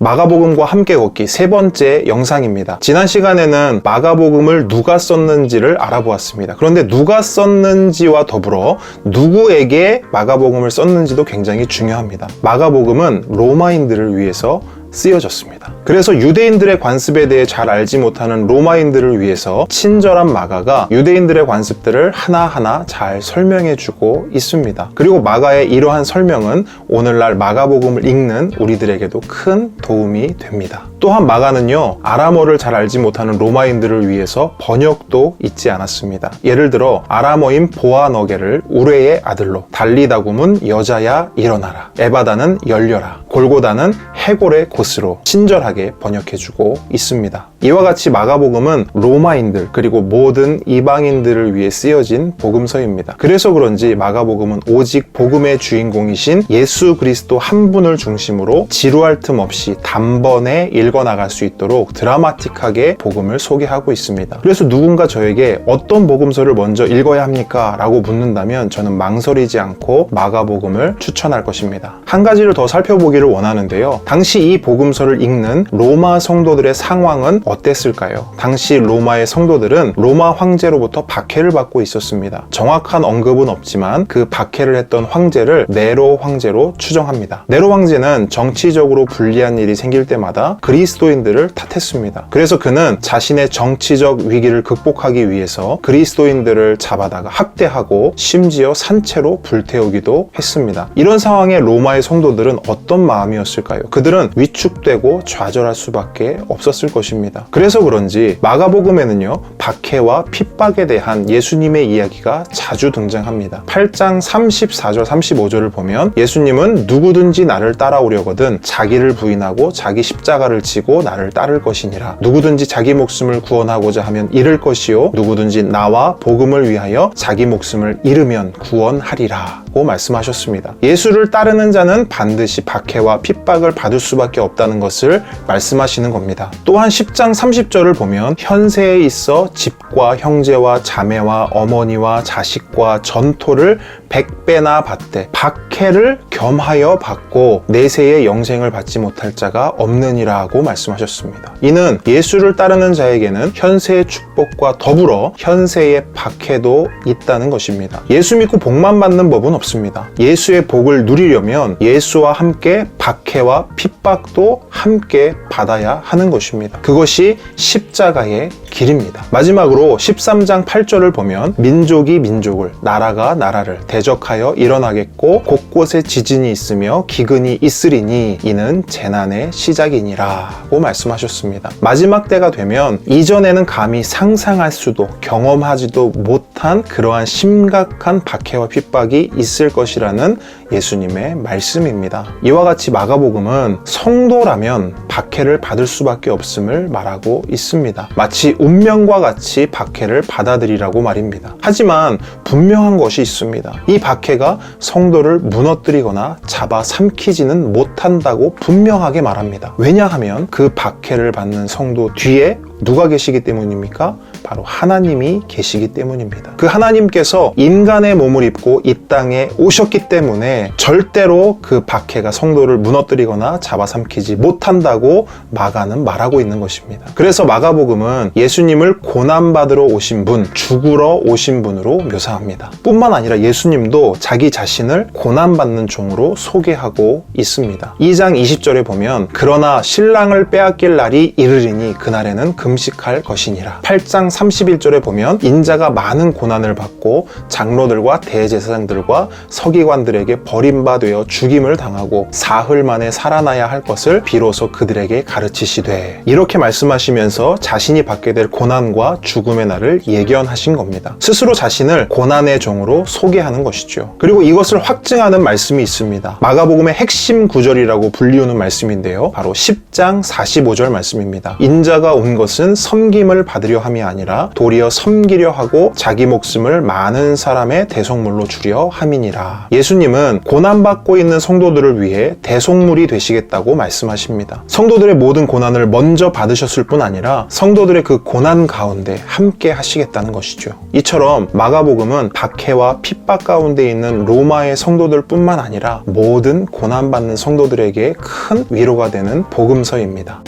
마가복음과 함께 걷기 세 번째 영상입니다. 지난 시간에는 마가복음을 누가 썼는지를 알아보았습니다. 그런데 누가 썼는지와 더불어 누구에게 마가복음을 썼는지도 굉장히 중요합니다. 마가복음은 로마인들을 위해서 쓰여졌습니다. 그래서 유대인들의 관습에 대해 잘 알지 못하는 로마인들을 위해서 친절한 마가가 유대인들의 관습들을 하나하나 잘 설명해주고 있습니다. 그리고 마가의 이러한 설명은 오늘날 마가복음을 읽는 우리들에게도 큰 도움이 됩니다. 또한 마가는요, 아람어를 잘 알지 못하는 로마인들을 위해서 번역도 잊지 않았습니다. 예를 들어 아람어인 보아너게를 우레의 아들로, 달리다굼은 여자야 일어나라, 에바다는 열려라, 골고다는 해골의 곳으로 친절하게 번역해주고 있습니다. 이와 같이 마가복음은 로마인들 그리고 모든 이방인들을 위해 쓰여진 복음서입니다. 그래서 그런지 마가복음은 오직 복음의 주인공이신 예수 그리스도 한 분을 중심으로 지루할 틈 없이 단번에 읽어나갈 수 있도록 드라마틱하게 복음을 소개하고 있습니다. 그래서 누군가 저에게 어떤 복음서를 먼저 읽어야 합니까? 라고 묻는다면 저는 망설이지 않고 마가복음을 추천할 것입니다. 한 가지를 더 살펴보기를 원하는데요. 당시 이 복음서를 읽는 로마 성도들의 상황은 어땠을까요? 당시 로마의 성도들은 로마 황제로부터 박해를 받고 있었습니다. 정확한 언급은 없지만 그 박해를 했던 황제를 네로 황제로 추정합니다. 네로 황제는 정치적으로 불리한 일이 생길 때마다 그리스도인들을 탓했습니다. 그래서 그는 자신의 정치적 위기를 극복하기 위해서 그리스도인들을 잡아다가 학대하고 심지어 산채로 불태우기도 했습니다. 이런 상황에 로마의 성도들은 어떤 마음이었을까요? 그들은 위축되고 좌절할 수밖에 없었을 것입니다. 그래서 그런지 마가복음에는요, 박해와 핍박에 대한 예수님의 이야기가 자주 등장합니다. 8장 34절 35절을 보면 예수님은 누구든지 나를 따라오려거든 자기를 부인하고 자기 십자가를 지고 나를 따를 것이니라. 누구든지 자기 목숨을 구원하고자 하면 잃을 것이요 누구든지 나와 복음을 위하여 자기 목숨을 잃으면 구원하리라 고 말씀하셨습니다. 예수를 따르는 자는 반드시 박해와 핍박을 받을 수밖에 없다는 것을 말씀하시는 겁니다. 또한 10장 30절을 보면 현세에 있어 집과 형제와 자매와 어머니와 자식과 전토를 100배나 받되 박해를 겸하여 받고 내세의 영생을 받지 못할 자가 없느니라고 말씀하셨습니다. 이는 예수를 따르는 자에게는 현세의 축복과 더불어 현세의 박해도 있다는 것입니다. 예수 믿고 복만 받는 법은 없습니다. 예수의 복을 누리려면 예수와 함께 박해와 핍박도 함께 받아야 하는 것입니다. 그것이 십자가의 길입니다. 마지막으로 13장 8절을 보면 민족이 민족을, 나라가 나라를 대적하여 일어나겠고 곳곳에 지진이 있으며 기근이 있으리니 이는 재난의 시작이니라고 말씀하셨습니다. 마지막 때가 되면 이전에는 감히 상상할 수도 경험하지도 못한 그러한 심각한 박해와 핍박이 있을 것이라는 예수님의 말씀입니다. 이와 같이 마가복음은 성도라면 박해를 받을 수밖에 없음을 말하고 있습니다. 마치 운명과 같이 박해를 받아들이라고 말입니다. 하지만 분명한 것이 있습니다. 이 박해가 성도를 무너뜨리거나 잡아삼키지는 못한다고 분명하게 말합니다. 왜냐하면 그 박해를 받는 성도 뒤에 누가 계시기 때문입니까? 바로 하나님이 계시기 때문입니다. 그 하나님께서 인간의 몸을 입고 이 땅에 오셨기 때문에 절대로 그 박해가 성도를 무너뜨리거나 잡아삼키지 못한다고 마가는 말하고 있는 것입니다. 그래서 마가복음은 예수님을 고난받으러 오신 분, 죽으러 오신 분으로 묘사합니다. 뿐만 아니라 예수님도 자기 자신을 고난받는 종으로 소개하고 있습니다. 2장 20절에 보면 그러나 신랑을 빼앗길 날이 이르리니 그날에는 금식할 것이니라. 8장 31절에 보면 인자가 많은 고난을 받고 장로들과 대제사장들과 서기관들에게 버림받아 죽임을 당하고 사흘 만에 살아나야 할 것을 비로소 그들에게 가르치시되, 이렇게 말씀하시면서 자신이 받게 될 고난과 죽음의 날을 예견하신 겁니다. 스스로 자신을 고난의 종으로 소개하는 것이죠. 그리고 이것을 확증하는 말씀이 있습니다. 마가복음의 핵심 구절이라고 불리우는 말씀인데요, 바로 10장 45절 말씀입니다. 인자가 온 것은 것은 섬김을 받으려 함이 아니라 도리어 섬기려 하고 자기 목숨을 많은 사람의 대속물로 주려 함이니라. 예수님은 고난받고 있는 성도들을 위해 대속물이 되시겠다고 말씀하십니다. 성도들의 모든 고난을 먼저 받으셨을 뿐 아니라 성도들의 그 고난 가운데 함께 하시겠다는 것이죠. 이처럼 마가복음은 박해와 핍박 가운데 있는 로마의 성도들 뿐만 아니라 모든 고난받는 성도들에게 큰 위로가 되는 복음서입니다.